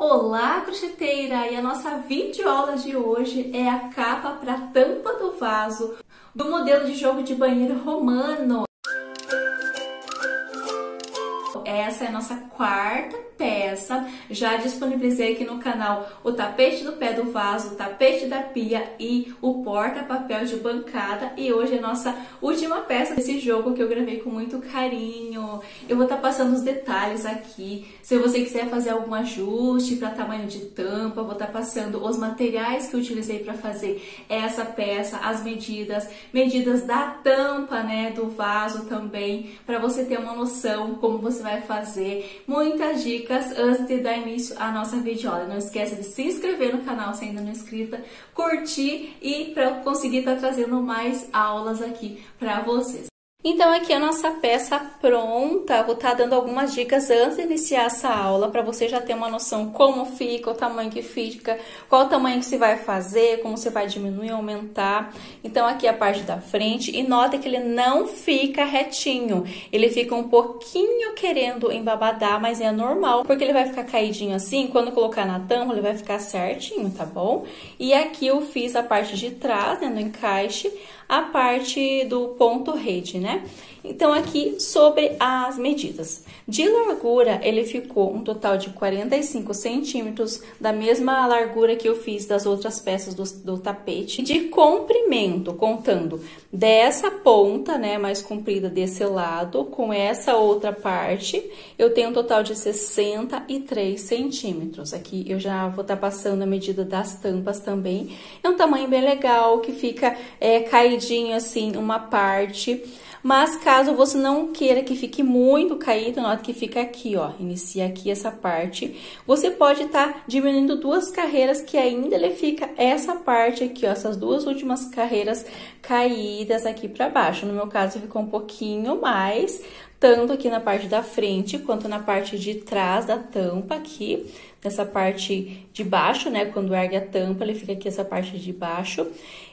Olá, crocheteira! E a nossa videoaula de hoje é a capa para tampa do vaso do modelo de jogo de banheiro romano. Essa é a nossa quarta peça. Já disponibilizei aqui no canal o tapete do pé do vaso, o tapete da pia e o porta-papel de bancada. E hoje é a nossa última peça desse jogo que eu gravei com muito carinho. Eu vou estar passando os detalhes aqui. Se você quiser fazer algum ajuste para tamanho de tampa, vou estar passando os materiais que eu utilizei para fazer essa peça, as medidas da tampa, né, do vaso também, para você ter uma noção como você vai fazer. Muitas dicas antes de dar início à nossa videoaula. Não esqueça de se inscrever no canal se ainda não é inscrita, curtir e para eu conseguir estar trazendo mais aulas aqui para vocês. Então aqui a nossa peça pronta, vou estar dando algumas dicas antes de iniciar essa aula, para você já ter uma noção como fica, o tamanho que fica, qual o tamanho que você vai fazer, como você vai diminuir, aumentar. Então aqui a parte da frente, e nota que ele não fica retinho, ele fica um pouquinho querendo embabadar, mas é normal, porque ele vai ficar caidinho assim, quando colocar na tampa ele vai ficar certinho, tá bom? E aqui eu fiz a parte de trás, né, no encaixe, a parte do ponto rede, né? Então, aqui sobre as medidas. De largura, ele ficou um total de 45 centímetros, da mesma largura que eu fiz das outras peças do tapete. De comprimento, contando dessa ponta, né, mais comprida desse lado, com essa outra parte, eu tenho um total de 63 centímetros. Aqui eu já vou estar passando a medida das tampas também. É um tamanho bem legal, que fica caidinho assim, uma parte. Mas caso você não queira que fique muito caído, nota que fica aqui, ó, inicia aqui essa parte. Você pode estar diminuindo duas carreiras, que ainda ele fica essa parte aqui, ó, essas duas últimas carreiras caídas aqui para baixo. No meu caso, ficou um pouquinho mais, tanto aqui na parte da frente, quanto na parte de trás da tampa aqui. Nessa parte de baixo, né, quando ergue a tampa, ele fica aqui essa parte de baixo.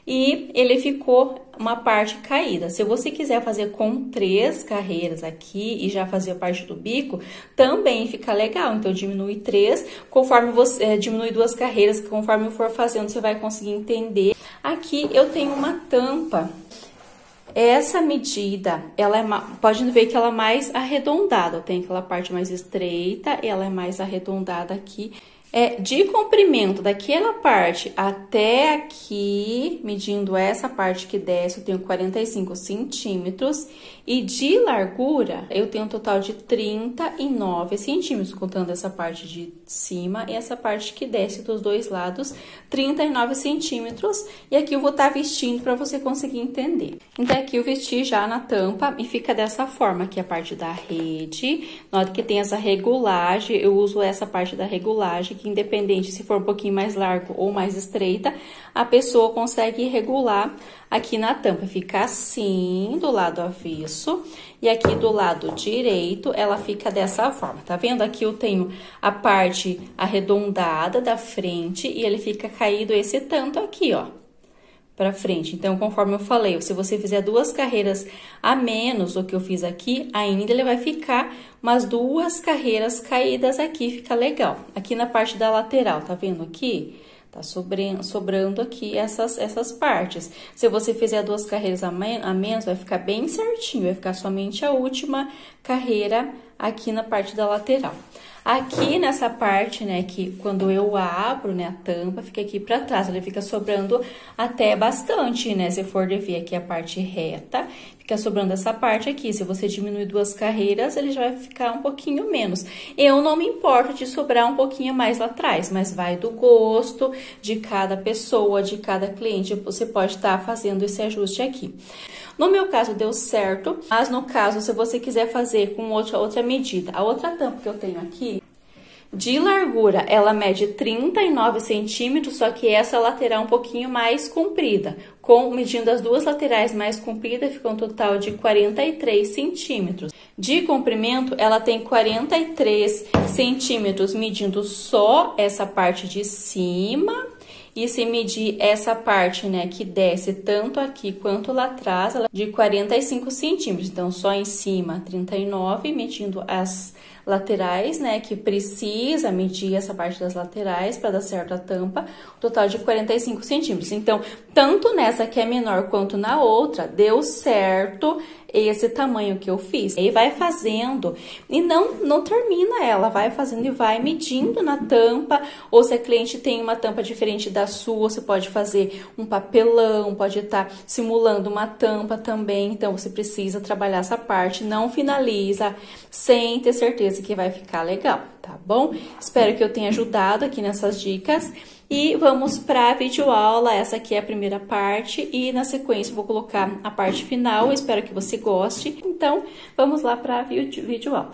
E ele ficou uma parte caída. Se você quiser fazer com 3 carreiras aqui e já fazer a parte do bico, também fica legal. Então, diminui 3, conforme você diminui 2 carreiras, conforme eu for fazendo, você vai conseguir entender. Aqui eu tenho uma tampa. Essa medida, ela pode ver que ela é mais arredondada, tem aquela parte mais estreita, ela é mais arredondada aqui. De comprimento daquela parte até aqui, medindo essa parte que desce, eu tenho 45 centímetros. E de largura, eu tenho um total de 39 centímetros, contando essa parte de cima e essa parte que desce dos dois lados, 39 centímetros. E aqui eu vou estar vestindo para você conseguir entender. Então, aqui eu vesti já na tampa e fica dessa forma, aqui a parte da rede. Nota que tem essa regulagem, eu uso essa parte da regulagem, que independente se for um pouquinho mais largo ou mais estreita, a pessoa consegue regular aqui na tampa. Fica assim, do lado avesso, e aqui do lado direito, ela fica dessa forma, tá vendo? Aqui eu tenho a parte arredondada da frente, e ele fica caído esse tanto aqui, ó, pra frente. Então, conforme eu falei, se você fizer 2 carreiras a menos do que eu fiz aqui, ainda ele vai ficar umas 2 carreiras caídas aqui, fica legal. Aqui na parte da lateral, tá vendo aqui? Tá sobrando aqui essas partes. Se você fizer 2 carreiras a menos, vai ficar bem certinho, vai ficar somente a última carreira aqui na parte da lateral. Aqui nessa parte, né, que quando eu abro, né, a tampa, fica aqui pra trás, ele fica sobrando até bastante, né, se for de ver aqui a parte reta, fica sobrando essa parte aqui. Se você diminuir 2 carreiras, ele já vai ficar um pouquinho menos. Eu não me importo de sobrar um pouquinho mais lá atrás, mas vai do gosto de cada pessoa, de cada cliente, você pode estar fazendo esse ajuste aqui. No meu caso deu certo, mas no caso, se você quiser fazer com outra medida, a outra tampa que eu tenho aqui, de largura, ela mede 39 centímetros, só que essa lateral um pouquinho mais comprida. Medindo as 2 laterais mais compridas, fica um total de 43 centímetros. De comprimento, ela tem 43 centímetros, medindo só essa parte de cima. E se medir essa parte, né, que desce tanto aqui quanto lá atrás, ela é de 45 centímetros. Então, só em cima, 39, medindo as laterais, né, que precisa medir essa parte das laterais para dar certo a tampa, um total de 45 centímetros. Então, tanto nessa que é menor quanto na outra, deu certo esse tamanho que eu fiz. E vai fazendo e não termina ela, vai fazendo e vai medindo na tampa, ou se a cliente tem uma tampa diferente da sua, você pode fazer um papelão, pode estar simulando uma tampa também, então você precisa trabalhar essa parte, não finaliza sem ter certeza que vai ficar legal, tá bom? Espero que eu tenha ajudado aqui nessas dicas. E vamos para a videoaula, essa aqui é a primeira parte e na sequência eu vou colocar a parte final, eu espero que você goste. Então, vamos lá para a videoaula.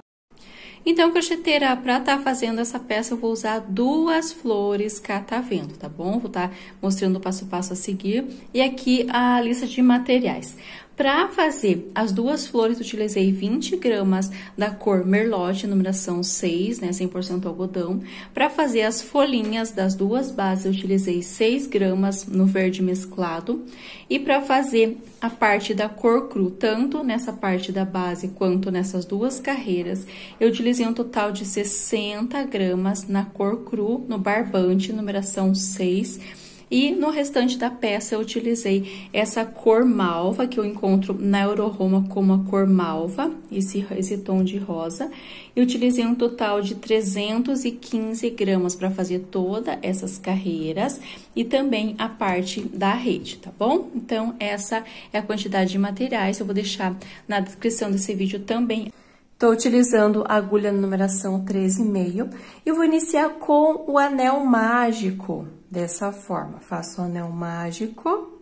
Então, crocheteira, para estar fazendo essa peça, eu vou usar 2 flores catavento, tá bom? Vou estar mostrando o passo a passo a seguir e aqui a lista de materiais. Para fazer as 2 flores, utilizei 20 gramas da cor Merlote, numeração 6, né, 100% algodão. Para fazer as folhinhas das 2 bases, eu utilizei 6 gramas no verde mesclado. E para fazer a parte da cor cru, tanto nessa parte da base quanto nessas 2 carreiras, eu utilizei um total de 60 gramas na cor cru, no barbante, numeração 6. E no restante da peça eu utilizei essa cor malva, que eu encontro na Euro-Roma como a cor malva, esse tom de rosa. E utilizei um total de 315 gramas para fazer todas essas carreiras e também a parte da rede, tá bom? Então, essa é a quantidade de materiais, eu vou deixar na descrição desse vídeo também. Estou utilizando a agulha numeração 13,5 e vou iniciar com o anel mágico, dessa forma. Faço o anel mágico,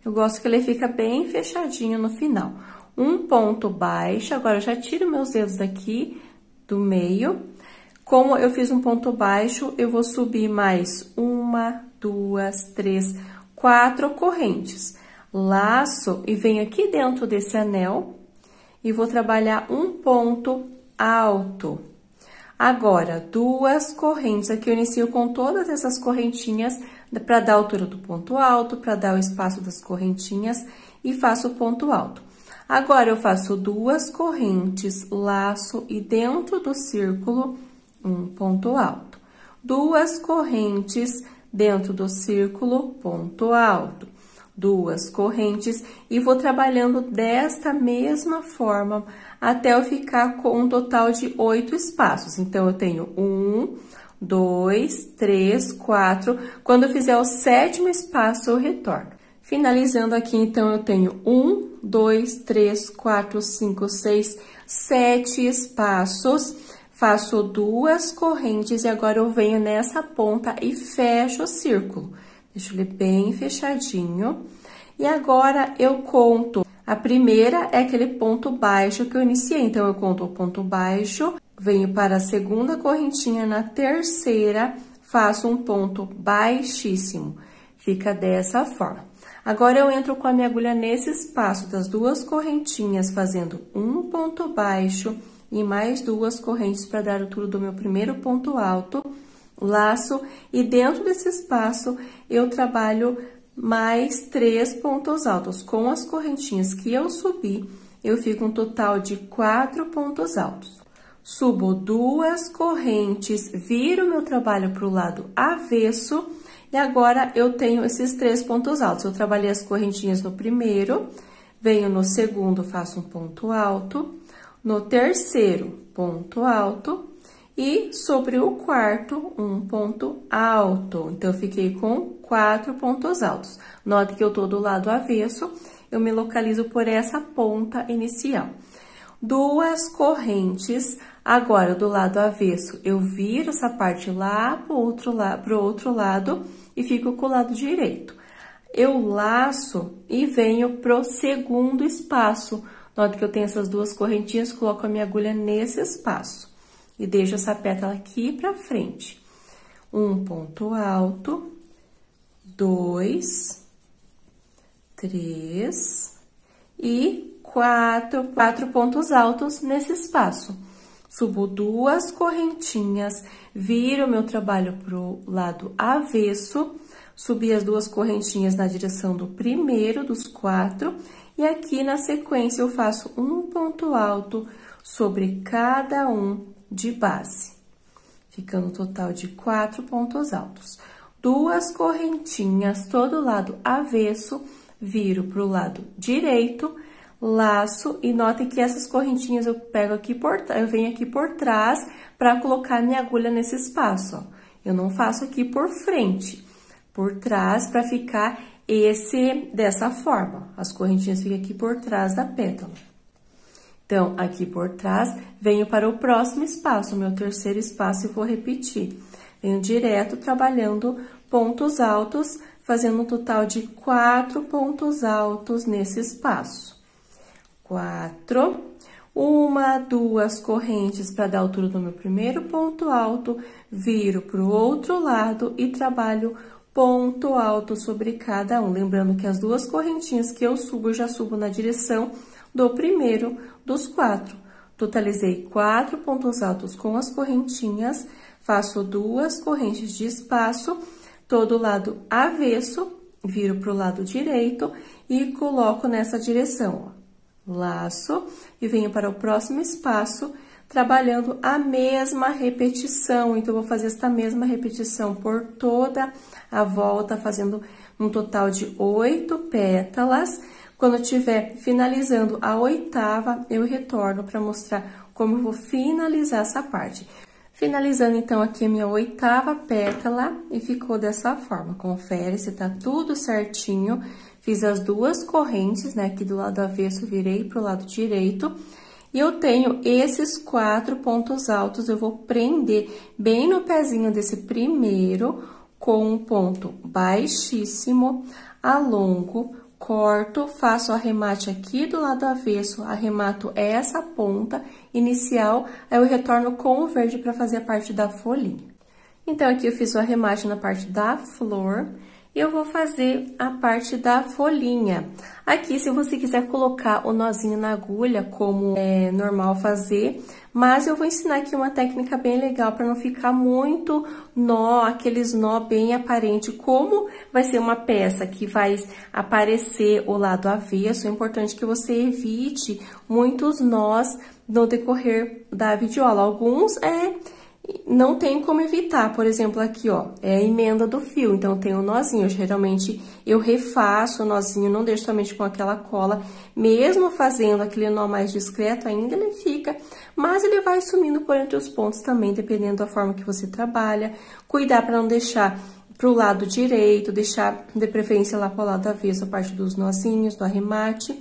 eu gosto que ele fica bem fechadinho no final. Um ponto baixo, agora eu já tiro meus dedos daqui do meio. Como eu fiz um ponto baixo, eu vou subir mais 1, 2, 3, 4 correntes. Laço e venho aqui dentro desse anel e vou trabalhar um ponto alto. Agora, 2 correntes, aqui eu inicio com todas essas correntinhas para dar a altura do ponto alto, para dar o espaço das correntinhas e faço o ponto alto. Agora, eu faço 2 correntes, laço e dentro do círculo, um ponto alto. 2 correntes dentro do círculo, ponto alto. 2 correntes e vou trabalhando desta mesma forma até eu ficar com um total de 8 espaços. Então, eu tenho 1, 2, 3, 4. Quando eu fizer o 7º espaço, eu retorno. Finalizando aqui, então, eu tenho 1, 2, 3, 4, 5, 6, 7 espaços. Faço 2 correntes e agora eu venho nessa ponta e fecho o círculo. Deixa ele bem fechadinho. E agora, eu conto. A primeira é aquele ponto baixo que eu iniciei. Então, eu conto o ponto baixo, venho para a segunda correntinha, na terceira, faço um ponto baixíssimo. Fica dessa forma. Agora, eu entro com a minha agulha nesse espaço das 2 correntinhas, fazendo um ponto baixo e mais 2 correntes para dar o altura do meu primeiro ponto alto. Laço e dentro desse espaço eu trabalho mais 3 pontos altos. Com as correntinhas que eu subi, eu fico um total de 4 pontos altos. Subo 2 correntes, viro meu trabalho para o lado avesso e agora eu tenho esses 3 pontos altos. Eu trabalhei as correntinhas no primeiro, venho no segundo, faço um ponto alto, no terceiro, ponto alto. E sobre o quarto, um ponto alto. Então, eu fiquei com 4 pontos altos. Note que eu tô do lado avesso, eu me localizo por essa ponta inicial. 2 correntes, agora do lado avesso, eu viro essa parte lá pro outro lado e fico com o lado direito. Eu laço e venho pro segundo espaço. Note que eu tenho essas 2 correntinhas, coloco a minha agulha nesse espaço. E deixo essa pétala aqui pra frente. Um ponto alto, 2, 3 e 4 pontos altos nesse espaço. Subo 2 correntinhas, viro meu trabalho pro lado avesso, subi as 2 correntinhas na direção do primeiro dos 4 e aqui na sequência eu faço um ponto alto sobre cada um de base, ficando um total de 4 pontos altos. 2 correntinhas, todo lado avesso, viro pro lado direito, laço, e notem que essas correntinhas eu pego aqui eu venho aqui por trás para colocar minha agulha nesse espaço, ó. Eu não faço aqui por frente, por trás para ficar dessa forma. As correntinhas ficam aqui por trás da pétala. Então, aqui por trás, venho para o próximo espaço, o meu terceiro espaço, e vou repetir. Venho direto trabalhando pontos altos, fazendo um total de 4 pontos altos nesse espaço. 4, 1, 2 correntes para dar altura do meu primeiro ponto alto, viro para o outro lado e trabalho ponto alto sobre cada um. Lembrando que as 2 correntinhas que eu subo, eu já subo na direção do primeiro dos 4. Totalizei 4 pontos altos com as correntinhas, faço 2 correntes de espaço, todo lado avesso, viro para o lado direito e coloco nessa direção, ó. Laço e venho para o próximo espaço, trabalhando a mesma repetição. Então, eu vou fazer esta mesma repetição por toda a volta, fazendo um total de 8 pétalas. Quando eu estiver finalizando a 8ª, eu retorno para mostrar como eu vou finalizar essa parte. Finalizando, então, aqui a minha 8ª pétala e ficou dessa forma. Confere se tá tudo certinho. Fiz as 2 correntes, né, aqui do lado avesso, virei pro lado direito. E eu tenho esses 4 pontos altos, eu vou prender bem no pezinho desse primeiro, com um ponto baixíssimo, alongo, corto, faço o arremate aqui do lado avesso, arremato essa ponta inicial, aí eu retorno com o verde para fazer a parte da folhinha. Então, aqui eu fiz o arremate na parte da flor, e eu vou fazer a parte da folhinha. Aqui, se você quiser colocar o nozinho na agulha, como é normal fazer, mas eu vou ensinar aqui uma técnica bem legal para não ficar muito nó, aqueles nó bem aparente. Como vai ser uma peça que vai aparecer o lado avesso, é importante que você evite muitos nós no decorrer da videoaula. Alguns não tem como evitar, por exemplo, aqui, ó, é a emenda do fio, então tem um nozinho. Geralmente, eu refaço o nozinho, não deixo somente com aquela cola. Mesmo fazendo aquele nó mais discreto, ainda ele fica, mas ele vai sumindo por entre os pontos também, dependendo da forma que você trabalha. Cuidar para não deixar pro lado direito, deixar de preferência lá pro lado avesso, a parte dos nozinhos, do arremate.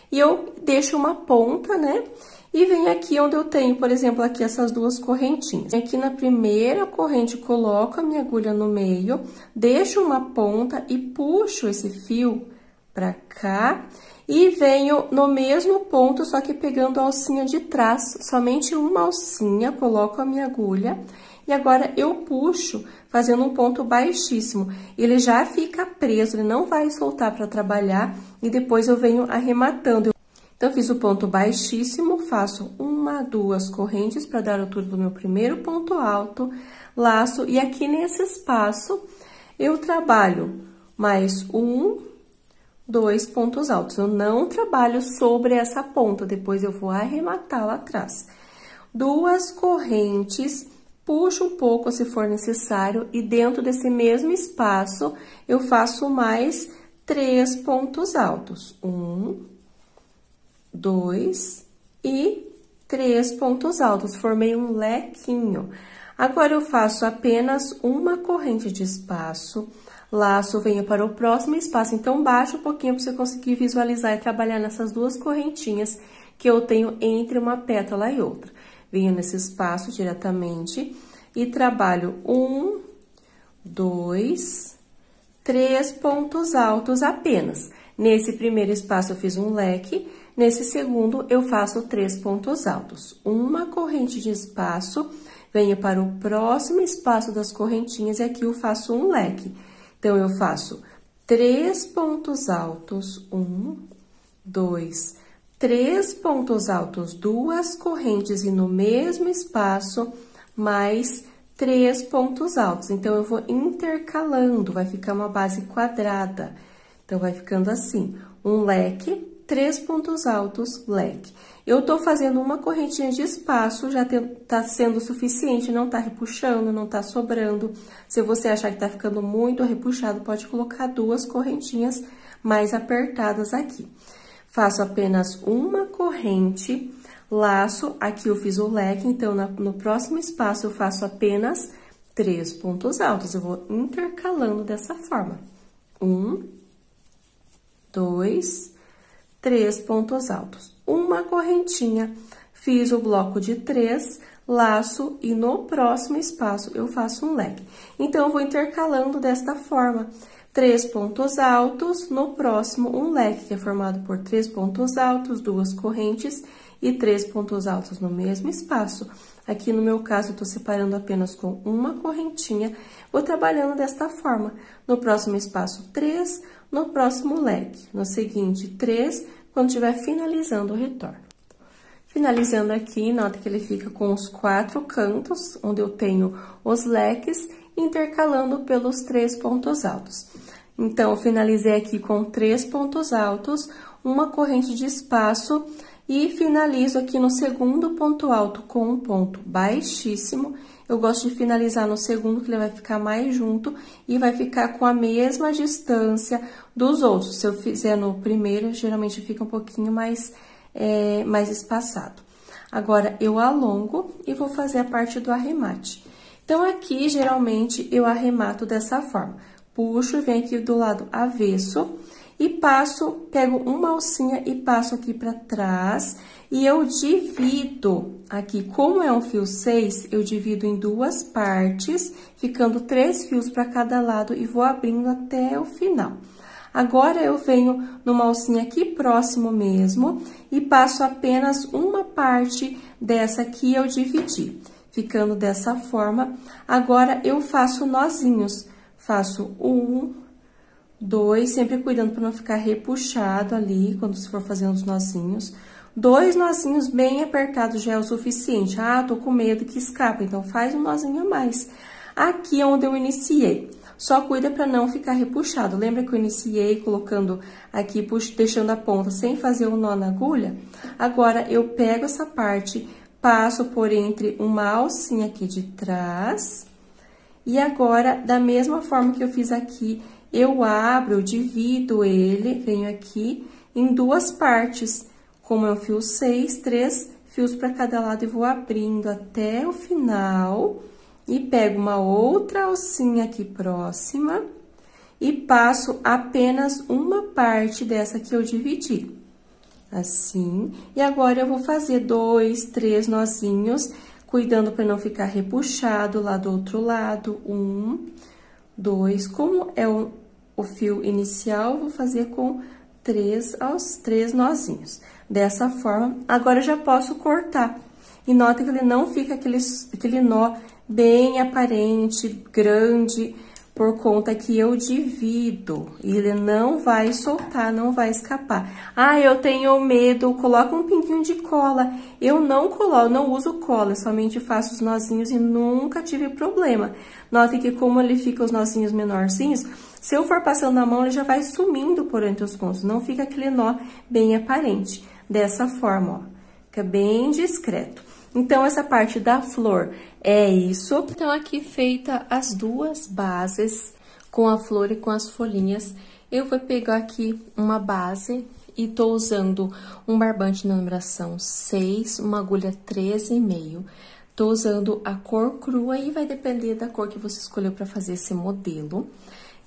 E eu deixo uma ponta, né? E venho aqui onde eu tenho, por exemplo, aqui essas 2 correntinhas. Aqui na primeira corrente, coloco a minha agulha no meio, deixo uma ponta e puxo esse fio pra cá. E venho no mesmo ponto, só que pegando a alcinha de trás, somente uma alcinha, coloco a minha agulha. E agora, eu puxo, fazendo um ponto baixíssimo. Ele já fica preso, ele não vai soltar para trabalhar. E depois eu venho arrematando. Então, fiz o ponto baixíssimo, faço 1, 2 correntes para dar a altura do meu primeiro ponto alto, laço, e aqui nesse espaço, eu trabalho mais 1, 2 pontos altos. Eu não trabalho sobre essa ponta, depois eu vou arrematar lá atrás. 2 correntes, puxo um pouco se for necessário, e dentro desse mesmo espaço, eu faço mais 3 pontos altos. 1, 2 e 3 pontos altos, formei um lequinho. Agora, eu faço apenas uma corrente de espaço, laço, venho para o próximo espaço. Então, baixa um pouquinho para você conseguir visualizar e trabalhar nessas 2 correntinhas que eu tenho entre uma pétala e outra. Venho nesse espaço diretamente e trabalho 1, 2, 3 pontos altos apenas. Nesse primeiro espaço, eu fiz um leque. Nesse segundo, eu faço 3 pontos altos. Uma corrente de espaço, venho para o próximo espaço das correntinhas e aqui eu faço um leque. Então, eu faço 3 pontos altos, 1, 2, 3 pontos altos, 2 correntes e no mesmo espaço, mais 3 pontos altos. Então, eu vou intercalando, vai ficar uma base quadrada. Então, vai ficando assim, um leque, 3 pontos altos, leque. Eu tô fazendo uma correntinha de espaço, já tá sendo suficiente, não tá repuxando, não tá sobrando. Se você achar que tá ficando muito repuxado, pode colocar 2 correntinhas mais apertadas aqui. Faço apenas uma corrente, laço, aqui eu fiz o leque, então no próximo espaço eu faço apenas 3 pontos altos. Eu vou intercalando dessa forma. 1, 2, 3 pontos altos. Uma correntinha, fiz o bloco de 3, laço e no próximo espaço eu faço um leque. Então, eu vou intercalando desta forma. 3 pontos altos, no próximo um leque, que é formado por 3 pontos altos, 2 correntes e 3 pontos altos no mesmo espaço. Aqui no meu caso, eu tô separando apenas com uma correntinha, vou trabalhando desta forma. No próximo espaço, 3, no próximo leque. No seguinte, 3, quando estiver finalizando o retorno. Finalizando aqui, nota que ele fica com os 4 cantos, onde eu tenho os leques, intercalando pelos 3 pontos altos. Então, eu finalizei aqui com 3 pontos altos, uma corrente de espaço e finalizo aqui no segundo ponto alto com um ponto baixíssimo. Eu gosto de finalizar no segundo, que ele vai ficar mais junto e vai ficar com a mesma distância dos outros. Se eu fizer no primeiro, geralmente fica um pouquinho mais espaçado. Agora, eu alongo e vou fazer a parte do arremate. Então, aqui, geralmente, eu arremato dessa forma. Puxo e venho aqui do lado avesso e passo, pego uma alcinha e passo aqui pra trás. E eu divido aqui, como é um fio 6, eu divido em 2 partes, ficando 3 fios para cada lado e vou abrindo até o final. Agora, eu venho numa alcinha aqui próximo mesmo e passo apenas uma parte dessa que eu dividi, ficando dessa forma. Agora, eu faço nozinhos, faço 1, 2, sempre cuidando para não ficar repuxado ali, quando você for fazendo os nozinhos. 2 nozinhos bem apertados já é o suficiente. Ah, tô com medo que escapa, então faz um nozinho a mais. Aqui é onde eu iniciei. Só cuida para não ficar repuxado. Lembra que eu iniciei colocando aqui, deixando a ponta sem fazer o nó na agulha? Agora, eu pego essa parte, passo por entre uma alcinha aqui de trás. E agora, da mesma forma que eu fiz aqui, eu abro, eu divido ele, venho aqui em 2 partes. Como é o fio 6, 3 fios para cada lado e vou abrindo até o final. E pego uma outra alcinha aqui próxima e passo apenas uma parte dessa que eu dividi. Assim. E agora, eu vou fazer 2, 3 nozinhos, cuidando para não ficar repuxado lá do outro lado. 1, 2, como é o fio inicial, vou fazer com 3 nozinhos. Dessa forma, agora eu já posso cortar. E nota que ele não fica aquele nó bem aparente, grande, por conta que eu divido. E ele não vai soltar, não vai escapar. Ah, eu tenho medo, coloca um pinguinho de cola. Eu não colo, não uso cola, somente faço os nozinhos e nunca tive problema. Note que como ele fica os nozinhos menorzinhos, se eu for passando a mão, ele já vai sumindo por entre os pontos. Não fica aquele nó bem aparente. Dessa forma, ó, fica bem discreto. Então, essa parte da flor é isso. Então, aqui feita as 2 bases, com a flor e com as folhinhas, eu vou pegar aqui uma base e tô usando um barbante na numeração 6, uma agulha 13,5. Tô usando a cor crua e vai depender da cor que você escolheu para fazer esse modelo.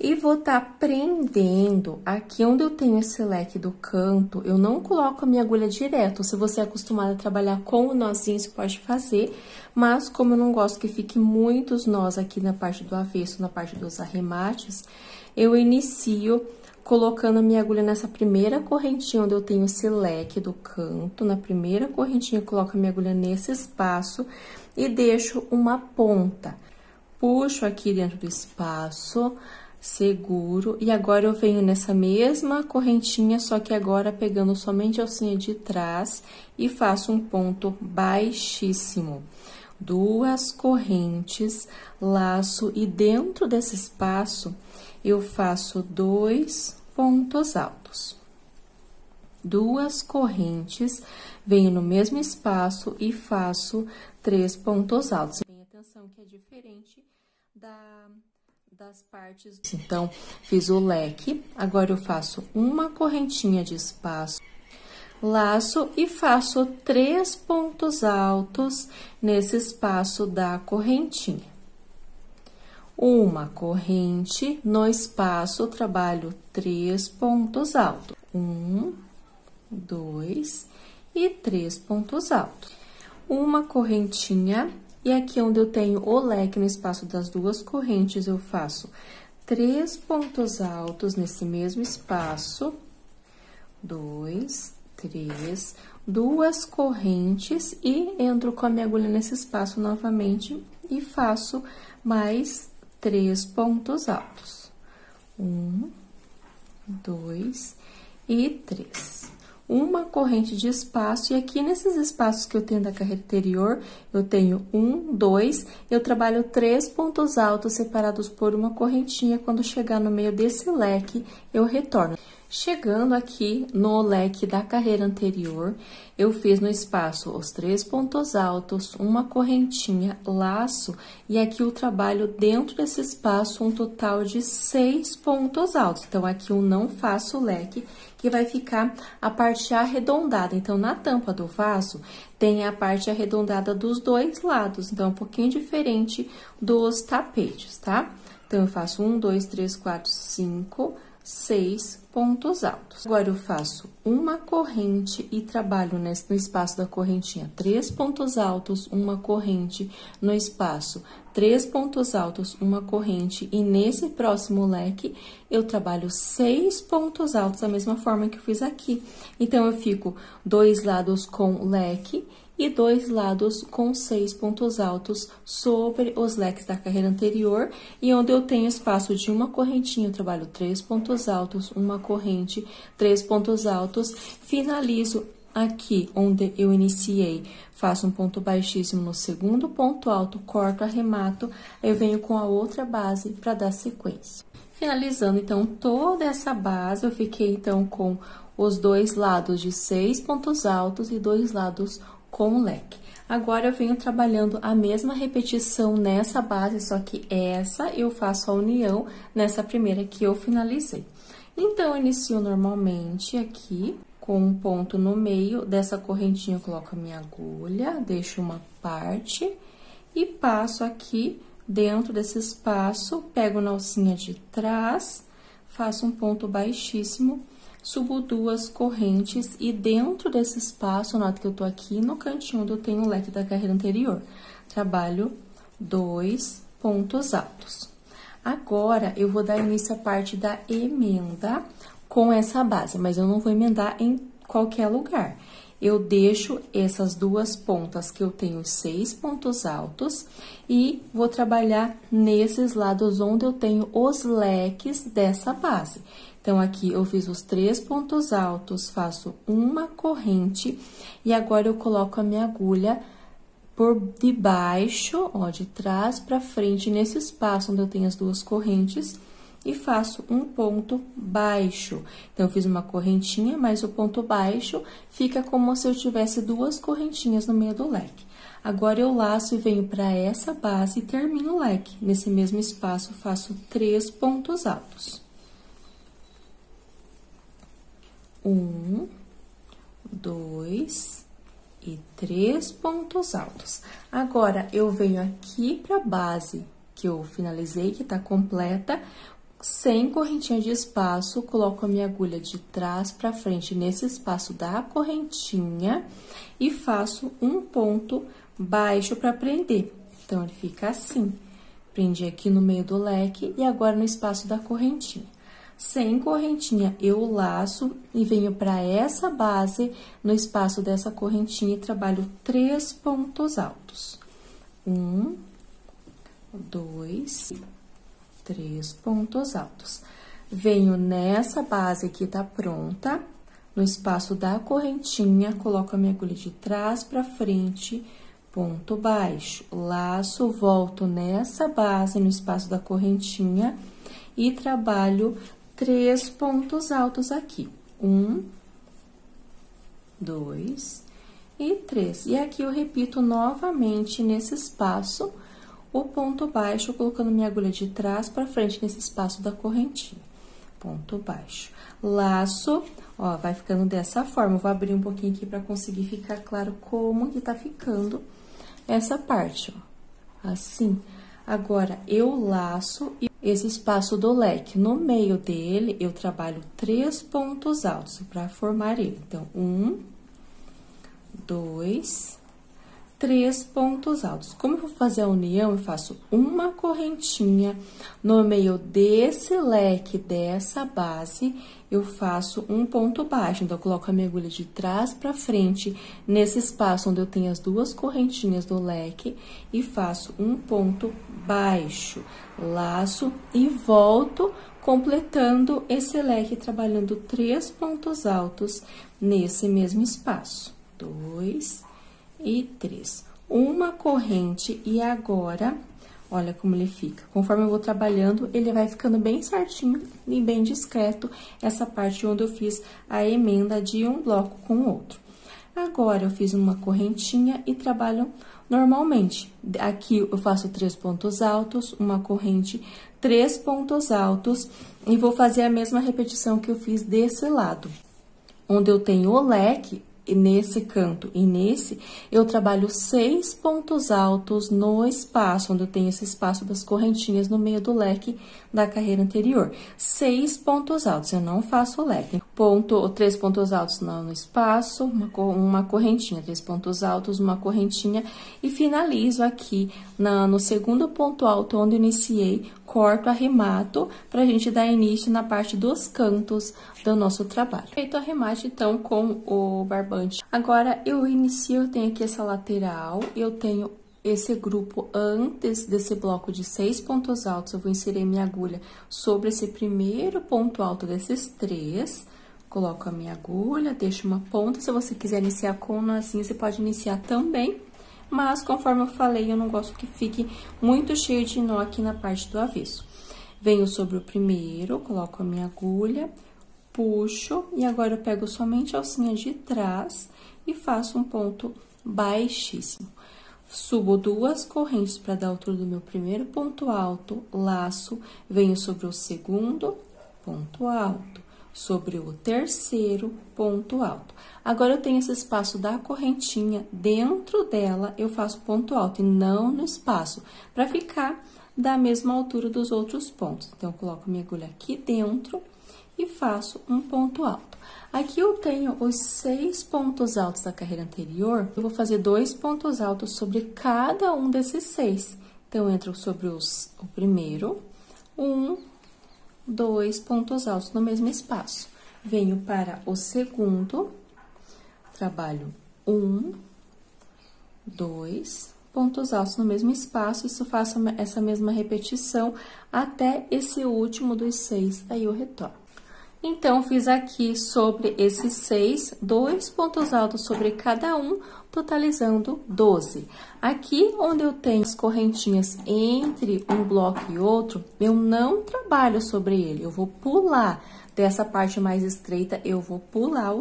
E vou tá prendendo aqui onde eu tenho esse leque do canto, eu não coloco a minha agulha direto. Se você é acostumado a trabalhar com o nozinho, você pode fazer, mas como eu não gosto que fique muitos nós aqui na parte do avesso, na parte dos arremates, eu inicio colocando a minha agulha nessa primeira correntinha onde eu tenho esse leque do canto. Na primeira correntinha, eu coloco a minha agulha nesse espaço e deixo uma ponta. Puxo aqui dentro do espaço, seguro, e agora eu venho nessa mesma correntinha, só que agora pegando somente a alcinha de trás e faço um ponto baixíssimo. 2 correntes, laço e dentro desse espaço eu faço 2 pontos altos. 2 correntes, venho no mesmo espaço e faço 3 pontos altos. Tenha atenção que é diferente das partes. Então, fiz o leque, agora eu faço uma correntinha de espaço, laço e faço 3 pontos altos nesse espaço da correntinha. Uma corrente no espaço, trabalho 3 pontos altos. 1, 2 e 3 pontos altos. Uma correntinha, e aqui onde eu tenho o leque no espaço das duas correntes, eu faço 3 pontos altos nesse mesmo espaço. 2, 3, duas correntes e entro com a minha agulha nesse espaço novamente e faço mais 3 pontos altos. 1, 2 e 3. Uma corrente de espaço, e aqui nesses espaços que eu tenho da carreira anterior, eu tenho 1, 2, eu trabalho 3 pontos altos separados por uma correntinha. Quando chegar no meio desse leque, eu retorno. Chegando aqui no leque da carreira anterior, eu fiz no espaço os 3 pontos altos, uma correntinha, laço, e aqui eu trabalho dentro desse espaço um total de 6 pontos altos. Então, aqui eu não faço leque, que vai ficar a parte arredondada. Então, na tampa do vaso, tem a parte arredondada dos dois lados. Então, é um pouquinho diferente dos tapetes, tá? Então, eu faço 1, 2, 3, 4, 5, 6 pontos altos. Agora, eu faço uma corrente e trabalho no espaço da correntinha 3 pontos altos, uma corrente no espaço 3 pontos altos, uma corrente, e nesse próximo leque eu trabalho 6 pontos altos da mesma forma que eu fiz aqui. Então, eu fico 2 lados com leque e 2 lados com 6 pontos altos sobre os leques da carreira anterior, e onde eu tenho espaço de uma correntinha, eu trabalho 3 pontos altos, uma corrente, 3 pontos altos, finalizo aqui onde eu iniciei, faço um ponto baixíssimo no segundo ponto alto, corto, arremato, eu venho com a outra base para dar sequência. Finalizando, então, toda essa base, eu fiquei, então, com os dois lados de 6 pontos altos e 2 lados com leque. Agora, eu venho trabalhando a mesma repetição nessa base, só que essa eu faço a união nessa primeira que eu finalizei. Então, eu inicio normalmente aqui, com um ponto no meio dessa correntinha, eu coloco a minha agulha, deixo uma parte e passo aqui dentro desse espaço, pego na alcinha de trás, faço um ponto baixíssimo, subo 2 correntes e dentro desse espaço, nota que eu tô aqui no cantinho onde eu tenho o leque da carreira anterior, trabalho 2 pontos altos. Agora, eu vou dar início à parte da emenda com essa base, mas eu não vou emendar em qualquer lugar. Eu deixo essas duas pontas que eu tenho 6 pontos altos e vou trabalhar nesses lados onde eu tenho os leques dessa base. Então, aqui eu fiz os 3 pontos altos, faço uma corrente e agora eu coloco a minha agulha por debaixo, ó, de trás para frente, nesse espaço onde eu tenho as duas correntes, e faço um ponto baixo. Então, eu fiz uma correntinha, mas o ponto baixo fica como se eu tivesse 2 correntinhas no meio do leque. Agora, eu laço e venho para essa base e termino o leque. Nesse mesmo espaço, faço 3 pontos altos. 1, 2 e 3 pontos altos. Agora, eu venho aqui para a base que eu finalizei, que tá completa, sem correntinha de espaço, coloco a minha agulha de trás para frente nesse espaço da correntinha e faço um ponto baixo para prender. Então, ele fica assim. Prendi aqui no meio do leque e agora no espaço da correntinha. Sem correntinha, eu laço e venho para essa base, no espaço dessa correntinha, e trabalho 3 pontos altos. 1, 2, 3 pontos altos. Venho nessa base que tá pronta, no espaço da correntinha, coloco a minha agulha de trás para frente, ponto baixo, laço, volto nessa base, no espaço da correntinha, e trabalho 3 pontos altos aqui. 1, 2 e 3. E aqui eu repito novamente nesse espaço o ponto baixo, colocando minha agulha de trás para frente nesse espaço da correntinha. Ponto baixo. Laço, ó, vai ficando dessa forma. Eu vou abrir um pouquinho aqui para conseguir ficar claro como que tá ficando essa parte, ó. Assim. Agora, eu laço esse espaço do leque. No meio dele, eu trabalho 3 pontos altos para formar ele. Então, 1, 2, 3 pontos altos. Como eu vou fazer a união, eu faço uma correntinha no meio desse leque, dessa base, eu faço um ponto baixo. Então, eu coloco a minha agulha de trás para frente, nesse espaço onde eu tenho as 2 correntinhas do leque, e faço um ponto baixo, laço e volto completando esse leque, trabalhando 3 pontos altos nesse mesmo espaço. 2 e 3. Uma corrente e agora, olha como ele fica. Conforme eu vou trabalhando, ele vai ficando bem certinho e bem discreto, essa parte onde eu fiz a emenda de um bloco com o outro. Agora, eu fiz uma correntinha e trabalho normalmente. Aqui, eu faço 3 pontos altos, uma corrente, 3 pontos altos, e vou fazer a mesma repetição que eu fiz desse lado. Onde eu tenho o leque, e nesse canto e nesse, eu trabalho 6 pontos altos no espaço, onde eu tenho esse espaço das correntinhas no meio do leque da carreira anterior. 6 pontos altos, eu não faço leque. 3 pontos altos no espaço, uma correntinha, 3 pontos altos, uma correntinha, e finalizo aqui no segundo ponto alto, onde eu iniciei, corto, arremato, pra gente dar início na parte dos cantos do nosso trabalho. Feito o arremate, então, com o barbante. Agora, eu tenho aqui essa lateral, eu tenho esse grupo antes desse bloco de 6 pontos altos, eu vou inserir minha agulha sobre esse primeiro ponto alto desses 3, coloco a minha agulha, deixo uma ponta, se você quiser iniciar com um nozinho, você pode iniciar também, mas conforme eu falei, eu não gosto que fique muito cheio de nó aqui na parte do avesso. Venho sobre o primeiro, coloco a minha agulha, puxo, e agora eu pego somente a alcinha de trás e faço um ponto baixíssimo. Subo 2 correntes para dar a altura do meu primeiro ponto alto, laço, venho sobre o segundo ponto alto, sobre o terceiro ponto alto. Agora, eu tenho esse espaço da correntinha, dentro dela eu faço ponto alto e não no espaço, para ficar da mesma altura dos outros pontos. Então, eu coloco minha agulha aqui dentro e faço um ponto alto. Aqui eu tenho os 6 pontos altos da carreira anterior, eu vou fazer 2 pontos altos sobre cada um desses 6. Então, eu entro sobre o primeiro, 1, 2 pontos altos no mesmo espaço. Venho para o segundo, trabalho 1, 2 pontos altos no mesmo espaço, isso faço essa mesma repetição até esse último dos 6, aí eu retorno. Então, fiz aqui sobre esses 6, 2 pontos altos sobre cada um, totalizando 12. Aqui, onde eu tenho as correntinhas entre um bloco e outro, eu não trabalho sobre ele, eu vou pular dessa parte mais estreita, eu vou pular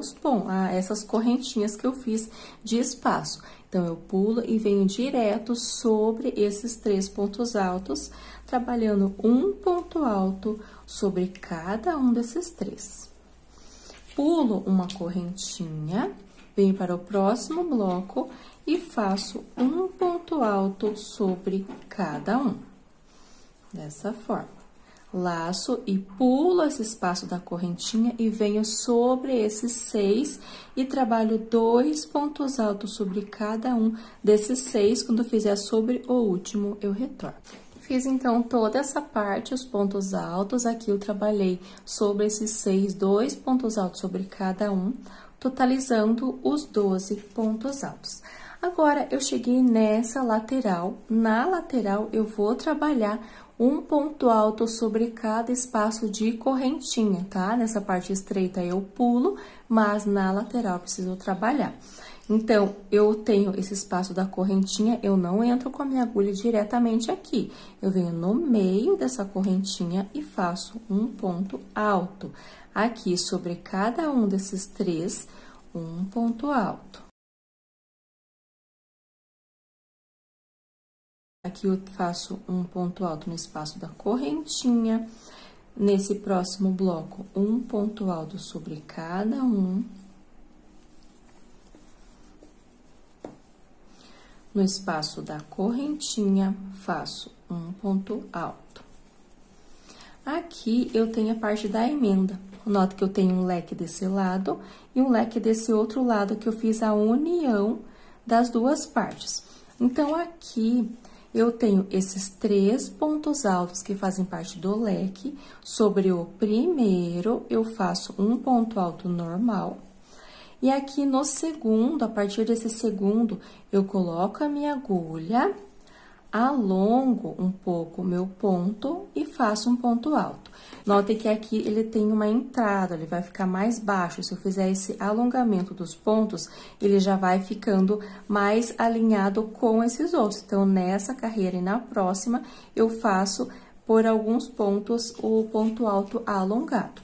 essas correntinhas que eu fiz de espaço. Então, eu pulo e venho direto sobre esses 3 pontos altos, trabalhando um ponto alto sobre cada um desses 3. Pulo uma correntinha, venho para o próximo bloco e faço um ponto alto sobre cada um. Dessa forma. Laço e pulo esse espaço da correntinha e venho sobre esses 6 e trabalho 2 pontos altos sobre cada um desses 6. Quando eu fizer sobre o último, eu retorno. Fiz, então, toda essa parte, os pontos altos. Aqui eu trabalhei sobre esses 6, 2 pontos altos sobre cada um, totalizando os 12 pontos altos. Agora, eu cheguei nessa lateral. Na lateral, eu vou trabalhar um ponto alto sobre cada espaço de correntinha, tá? Nessa parte estreita eu pulo, mas na lateral eu preciso trabalhar. Então, eu tenho esse espaço da correntinha, eu não entro com a minha agulha diretamente aqui. Eu venho no meio dessa correntinha e faço um ponto alto. Aqui, sobre cada um desses 3, um ponto alto. Aqui eu faço um ponto alto no espaço da correntinha. Nesse próximo bloco, um ponto alto sobre cada um. No espaço da correntinha, faço um ponto alto. Aqui, eu tenho a parte da emenda. Nota que eu tenho um leque desse lado e um leque desse outro lado, que eu fiz a união das duas partes. Então, aqui, eu tenho esses 3 pontos altos que fazem parte do leque. Sobre o primeiro, eu faço um ponto alto normal. E aqui no segundo, a partir desse segundo, eu coloco a minha agulha, alongo um pouco o meu ponto e faço um ponto alto. Notem que aqui ele tem uma entrada, ele vai ficar mais baixo. Se eu fizer esse alongamento dos pontos, ele já vai ficando mais alinhado com esses outros. Então, nessa carreira e na próxima, eu faço por alguns pontos o ponto alto alongado.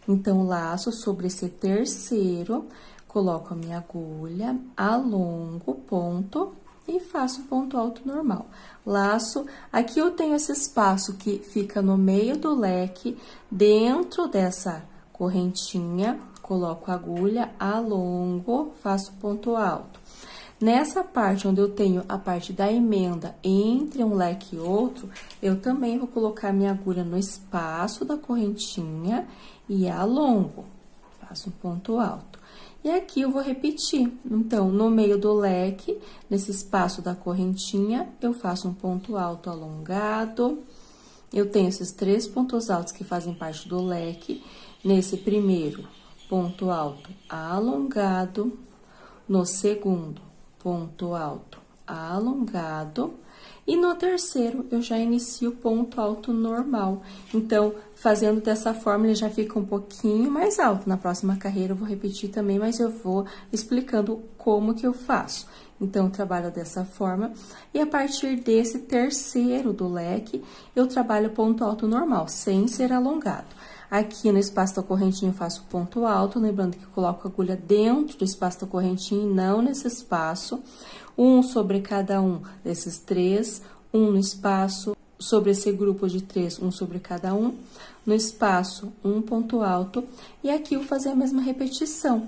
Então, laço sobre esse terceiro, coloco a minha agulha, alongo o ponto e faço um ponto alto normal. Laço, aqui eu tenho esse espaço que fica no meio do leque, dentro dessa correntinha, coloco a agulha, alongo, faço ponto alto. Nessa parte onde eu tenho a parte da emenda entre um leque e outro, eu também vou colocar minha agulha no espaço da correntinha e alongo, faço um ponto alto. E aqui eu vou repetir. Então, no meio do leque, nesse espaço da correntinha, eu faço um ponto alto alongado. Eu tenho esses 3 pontos altos que fazem parte do leque. Nesse primeiro, ponto alto alongado. No segundo, ponto alto alongado. E no terceiro, eu já inicio o ponto alto normal. Então, fazendo dessa forma, ele já fica um pouquinho mais alto. Na próxima carreira, eu vou repetir também, mas eu vou explicando como que eu faço. Então, eu trabalho dessa forma. E a partir desse terceiro do leque, eu trabalho ponto alto normal, sem ser alongado. Aqui no espaço da correntinha, eu faço ponto alto, lembrando que eu coloco a agulha dentro do espaço da correntinha e não nesse espaço. Um sobre cada um desses 3, um no espaço, sobre esse grupo de 3, um sobre cada um. No espaço, um ponto alto. E aqui eu vou fazer a mesma repetição.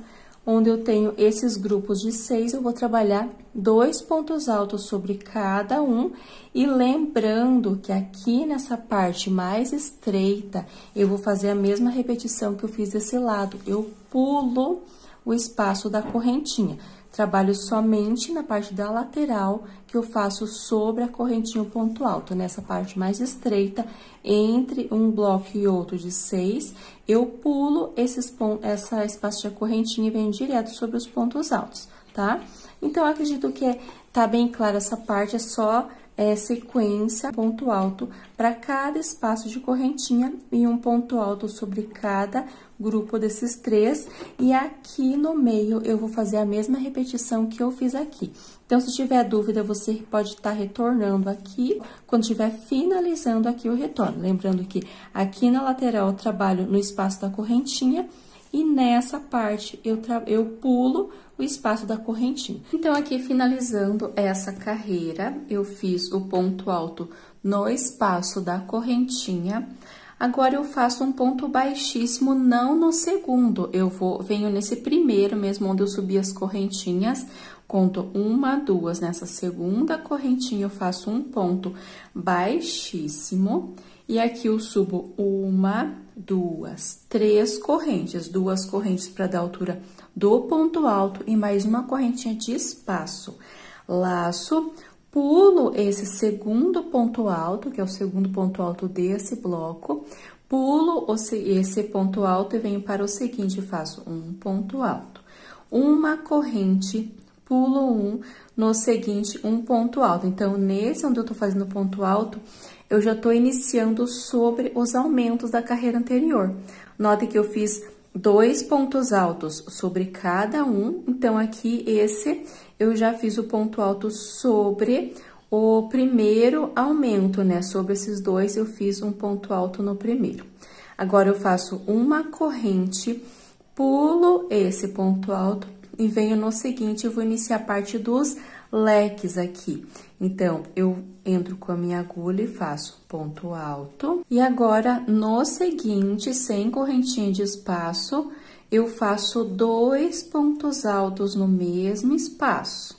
Onde eu tenho esses grupos de 6, eu vou trabalhar 2 pontos altos sobre cada um. E lembrando que aqui nessa parte mais estreita, eu vou fazer a mesma repetição que eu fiz desse lado. Eu pulo o espaço da correntinha. Trabalho somente na parte da lateral, que eu faço sobre a correntinha o ponto alto. Nessa parte mais estreita, entre um bloco e outro de 6, eu pulo esse espaço de correntinha e venho direto sobre os pontos altos, tá? Então, eu acredito que tá bem clara essa parte, é só sequência, ponto alto para cada espaço de correntinha e um ponto alto sobre cada grupo desses 3. E aqui no meio, eu vou fazer a mesma repetição que eu fiz aqui. Então, se tiver dúvida, você pode estar retornando aqui. Quando estiver finalizando aqui, eu retorno. Lembrando que aqui na lateral, eu trabalho no espaço da correntinha. E nessa parte, eu pulo o espaço da correntinha. Então, aqui finalizando essa carreira, eu fiz o ponto alto no espaço da correntinha. Agora, eu faço um ponto baixíssimo, não no segundo. Venho nesse primeiro mesmo, onde eu subi as correntinhas, conto 1, 2. Nessa segunda correntinha, eu faço um ponto baixíssimo. E aqui eu subo 1, 2, 3 correntes. 2 correntes para dar altura do ponto alto e mais uma correntinha de espaço. Laço, pulo esse segundo ponto alto, que é o segundo ponto alto desse bloco. Pulo esse ponto alto e venho para o seguinte, faço um ponto alto. Uma corrente, pulo um, no seguinte, um ponto alto. Então, nesse onde eu tô fazendo ponto alto, eu já tô iniciando sobre os aumentos da carreira anterior. Note que eu fiz 2 pontos altos sobre cada um. Então, aqui, eu já fiz o ponto alto sobre o primeiro aumento, né? Sobre esses 2, eu fiz um ponto alto no primeiro. Agora, eu faço uma corrente, pulo esse ponto alto e venho no seguinte, eu vou iniciar a parte dos leques aqui. Então, eu entro com a minha agulha e faço ponto alto. E agora, no seguinte, sem correntinha de espaço, eu faço 2 pontos altos no mesmo espaço.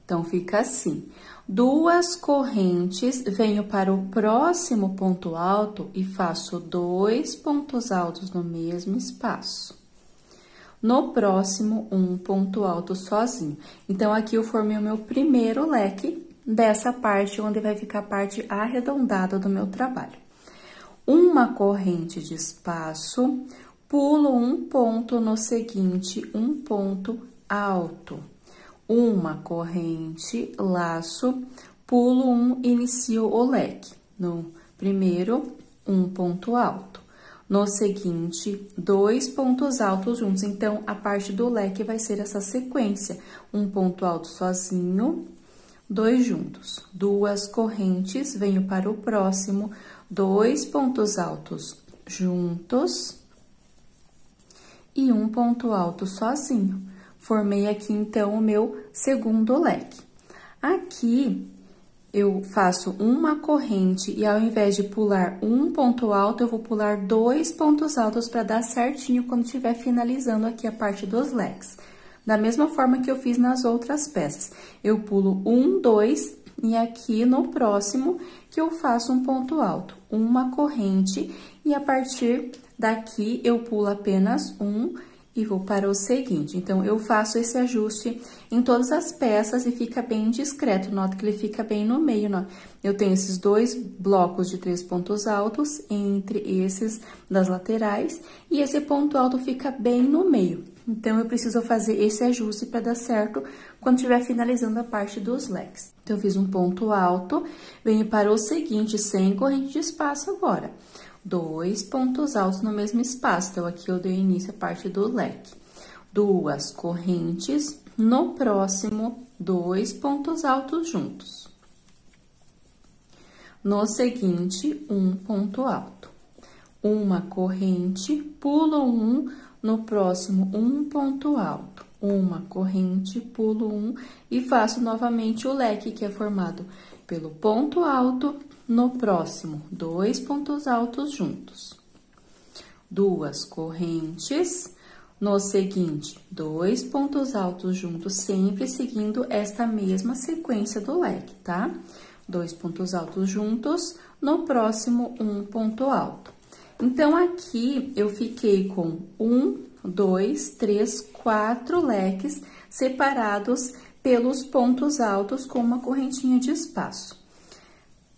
Então, fica assim. 2 correntes, venho para o próximo ponto alto e faço 2 pontos altos no mesmo espaço. No próximo, um ponto alto sozinho. Então, aqui eu formei o meu primeiro leque dessa parte, onde vai ficar a parte arredondada do meu trabalho. Uma corrente de espaço, pulo um ponto no seguinte, um ponto alto. Uma corrente, laço, pulo um, inicio o leque. No primeiro, um ponto alto. No seguinte, 2 pontos altos juntos. Então, a parte do leque vai ser essa sequência. Um ponto alto sozinho, 2 juntos. 2 correntes, venho para o próximo, 2 pontos altos juntos e um ponto alto sozinho. Formei aqui, então, o meu segundo leque. Aqui, eu faço uma corrente e ao invés de pular um ponto alto, eu vou pular 2 pontos altos para dar certinho quando estiver finalizando aqui a parte dos leques. Da mesma forma que eu fiz nas outras peças. Eu pulo 1, 2 e aqui no próximo que eu faço um ponto alto. Uma corrente e a partir daqui eu pulo apenas um e vou para o seguinte. Então, eu faço esse ajuste em todas as peças e fica bem discreto. Nota que ele fica bem no meio, ó. Eu tenho esses 2 blocos de 3 pontos altos entre esses das laterais e esse ponto alto fica bem no meio. Então, eu preciso fazer esse ajuste para dar certo quando estiver finalizando a parte dos leques. Então, eu fiz um ponto alto, venho para o seguinte, sem corrente de espaço agora. 2 pontos altos no mesmo espaço. Então, aqui eu dei início à parte do leque. 2 correntes, no próximo, 2 pontos altos juntos. No seguinte, um ponto alto. Uma corrente, pulo um, no próximo, um ponto alto. Uma corrente, pulo um e faço novamente o leque, que é formado pelo ponto alto. No próximo, 2 pontos altos juntos. 2 correntes. No seguinte, 2 pontos altos juntos, sempre seguindo esta mesma sequência do leque, tá? 2 pontos altos juntos. No próximo, um ponto alto. Então, aqui eu fiquei com 1, 2, 3, 4 leques separados pelos pontos altos com uma correntinha de espaço.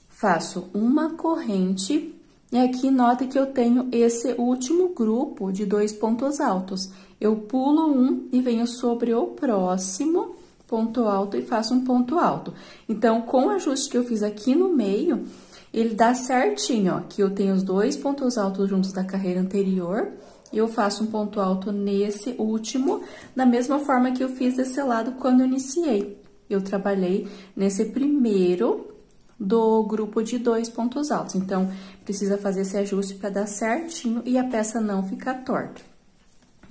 Faço uma corrente e aqui nota que eu tenho esse último grupo de 2 pontos altos. Eu pulo um e venho sobre o próximo ponto alto e faço um ponto alto. Então, com o ajuste que eu fiz aqui no meio, ele dá certinho, ó, que eu tenho os 2 pontos altos juntos da carreira anterior e eu faço um ponto alto nesse último, da mesma forma que eu fiz desse lado quando eu iniciei. Eu trabalhei nesse primeiro do grupo de 2 pontos altos. Então, precisa fazer esse ajuste para dar certinho e a peça não ficar torta.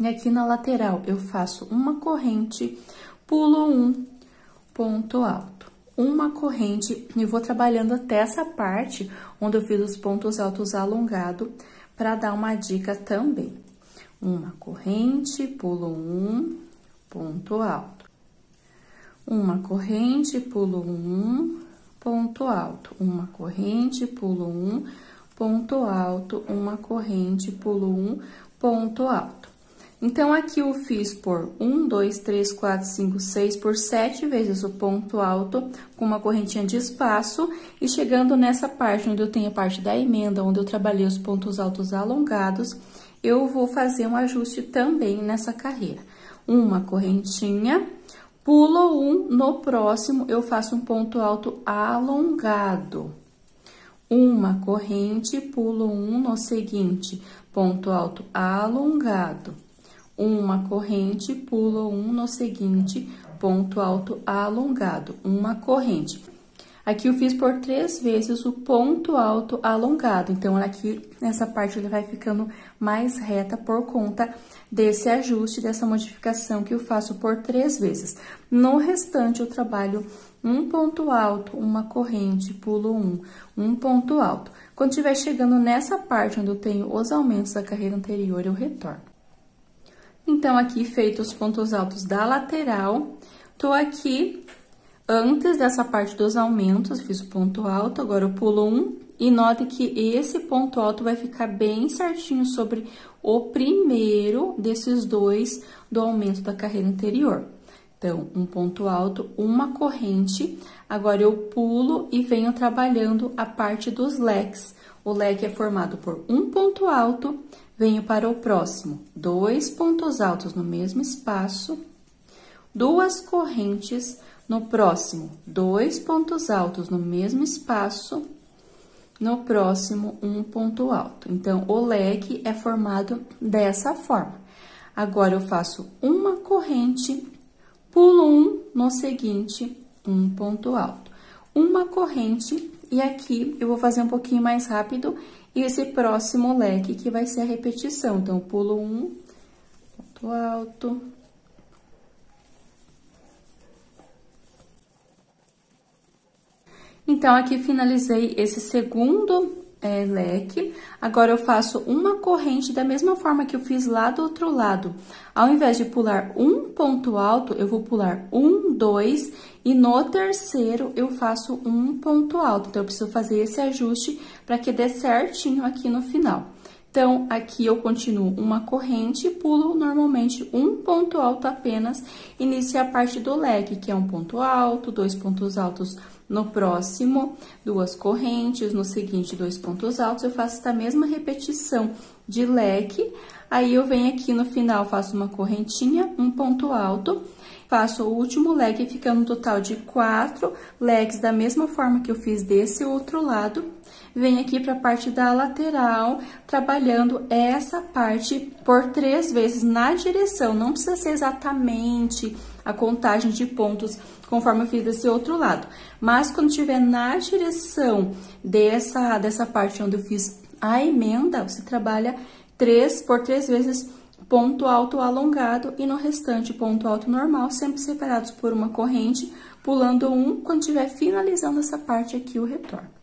E aqui na lateral, eu faço uma corrente, pulo um ponto alto. Uma corrente e vou trabalhando até essa parte onde eu fiz os pontos altos alongados para dar uma dica também. Uma corrente, pulo um ponto alto. Uma corrente, pulo um ponto alto, uma corrente, pulo um, ponto alto, uma corrente, pulo um, ponto alto. Então, aqui eu fiz por 1, 2, 3, 4, 5, 6, por 7 vezes o ponto alto com uma correntinha de espaço e chegando nessa parte onde eu tenho a parte da emenda, onde eu trabalhei os pontos altos alongados, eu vou fazer um ajuste também nessa carreira. Uma correntinha, pulo um, no próximo eu faço um ponto alto alongado. Uma corrente, pulo um, no seguinte, ponto alto alongado. Uma corrente, pulo um, no seguinte, ponto alto alongado. Uma corrente. Aqui eu fiz por 3 vezes o ponto alto alongado, então aqui nessa parte ele vai ficando mais reta por conta desse ajuste, dessa modificação que eu faço por 3 vezes. No restante eu trabalho um ponto alto, uma corrente, pulo um ponto alto. Quando estiver chegando nessa parte onde eu tenho os aumentos da carreira anterior, eu retorno. Então, aqui feitos os pontos altos da lateral, tô aqui antes dessa parte dos aumentos, fiz o ponto alto, agora eu pulo um, e note que esse ponto alto vai ficar bem certinho sobre o primeiro desses dois do aumento da carreira anterior. Então, um ponto alto, uma corrente, agora eu pulo e venho trabalhando a parte dos leques. O leque é formado por um ponto alto, venho para o próximo, 2 pontos altos no mesmo espaço, 2 correntes, no próximo, 2 pontos altos no mesmo espaço, no próximo, um ponto alto. Então, o leque é formado dessa forma. Agora, eu faço uma corrente, pulo um, no seguinte, um ponto alto. Uma corrente, e aqui eu vou fazer um pouquinho mais rápido, e esse próximo leque que vai ser a repetição. Então, pulo um, ponto alto. Então, aqui finalizei esse segundo leque. Agora, eu faço uma corrente da mesma forma que eu fiz lá do outro lado. Ao invés de pular um ponto alto, eu vou pular 1, 2, e no terceiro eu faço um ponto alto. Então, eu preciso fazer esse ajuste para que dê certinho aqui no final. Então, aqui eu continuo uma corrente e pulo normalmente um ponto alto apenas. Inicia a parte do leque, que é um ponto alto, 2 pontos altos no próximo, 2 correntes, no seguinte, 2 pontos altos. Eu faço essa mesma repetição de leque. Aí, eu venho aqui no final, faço uma correntinha, um ponto alto. Faço o último leque, ficando um total de 4 leques da mesma forma que eu fiz desse outro lado. Venho aqui para a parte da lateral, trabalhando essa parte por 3 vezes na direção. Não precisa ser exatamente a contagem de pontos conforme eu fiz desse outro lado. Mas quando estiver na direção dessa parte onde eu fiz a emenda, você trabalha por 3 vezes ponto alto alongado e no restante ponto alto normal, sempre separados por uma corrente, pulando um. Quando estiver finalizando essa parte aqui, eu retorno.